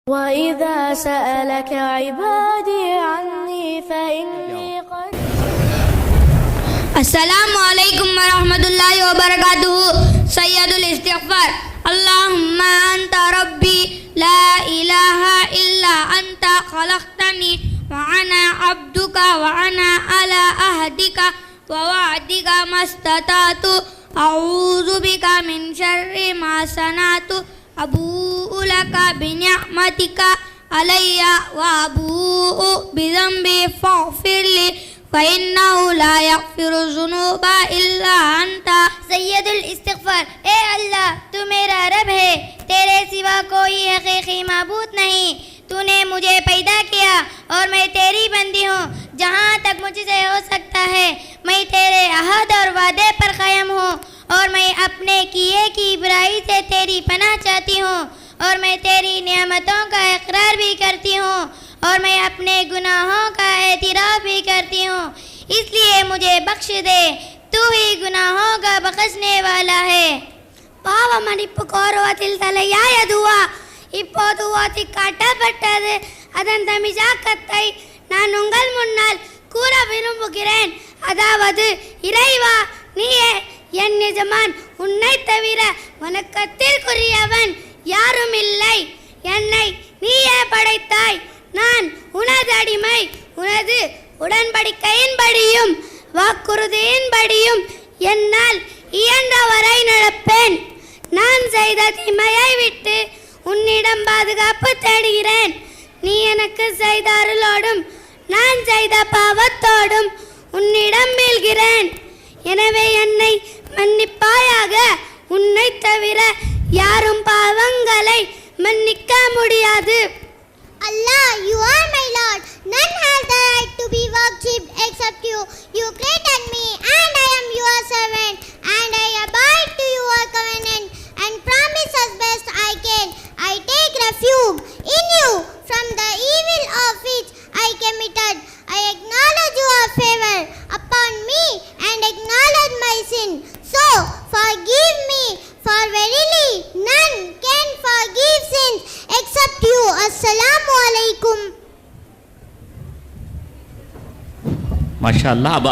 وإذا سألك عبادي عني فإني قريب. अस्सलामु अलैकुम वरहमतुल्लाहि वबरकातुहू। सय्यदुल इस्तिग़फ़ार। अल्लाहुम्मा अन्ता रब्बी ला इलाहा इल्ला अन्ता खलक़तनी व अना अब्दुका व अना अला अहदिका व वअदिका मस्ततातु अऊज़ु बिका मिन शर्रि मा सनातु अबूउ लका बिनिअमतिका अलैया व अबूउ बिज़ंबी फ़ग़फ़िरली फ़इन्नहु ला यग़फ़िरु ज़ुनूबा इल्ला अन्ता। सैयदुल इस्तिग़फ़ार। ए अल्लाह, तू मेरा रब है, तेरे सिवा कोई हकीकी माबूद नहीं। तूने मुझे पैदा किया और मैं तेरी बंदी हूँ। जहाँ तक मुझसे हो सकता है मैं तेरे अहद और वादे पर कायम हूँ और मैं अपने किए की बुराई से तेरी पनाह चाहती हूँ और मैं तेरी नियामतों का इकरार भी करती हूँ और मैं अपने गुनाहों का एतराफ़ भी करती हूँ, इसलिए मुझे बख्श दे, तू ही गुनाहों का बख्शने वाला है. பாவ மன்னிப்பு கோருவதில் தலையாயதுவா இப்போது ஓதி காட்டப்பட்டது. அதன் தமிழாக்கத்தை நான் உங்கள் முன்னால் கூற விரும்புகிறேன். அதாவது, இறைவா, நீயே என் எஜமான், உன்னை தவிர வணக்கத்திற்குரியவன் யாரும் இல்லை. என்னை நீயே படைத்தாய், நான் உனது அடிமை. உனது உடன்படிக்கையின்படியும் வாக்குறுதியின்படியும் என்னால் இயன்றவரை நடப்பேன். நான் செய்த தீமையை விட்டு உன்னிடம் பாதுகாப்பு தேடுகிறேன். நீ எனக்கு செய்த அருளோடும் நான் செய்த பாவத்தோடும் உன்னிடம் மீள்கிறேன். எனவே என்னை மன்னிப்பாயாக. உன்னை தவிர யாரும் பாவங்களை மன்னிக்க முடியாது. Allah, you are my Lord. None has the right to be worshipped except you. You created me and I am your servant and I abide to your covenant and promise as best I can. I take refuge in you from the evil of which I committed. I acknowledge your favor upon me and acknowledge my sin. So, forgive me, for verily none can forgive sins except you. Assalamu alaikum. माशाअल्लाह। अब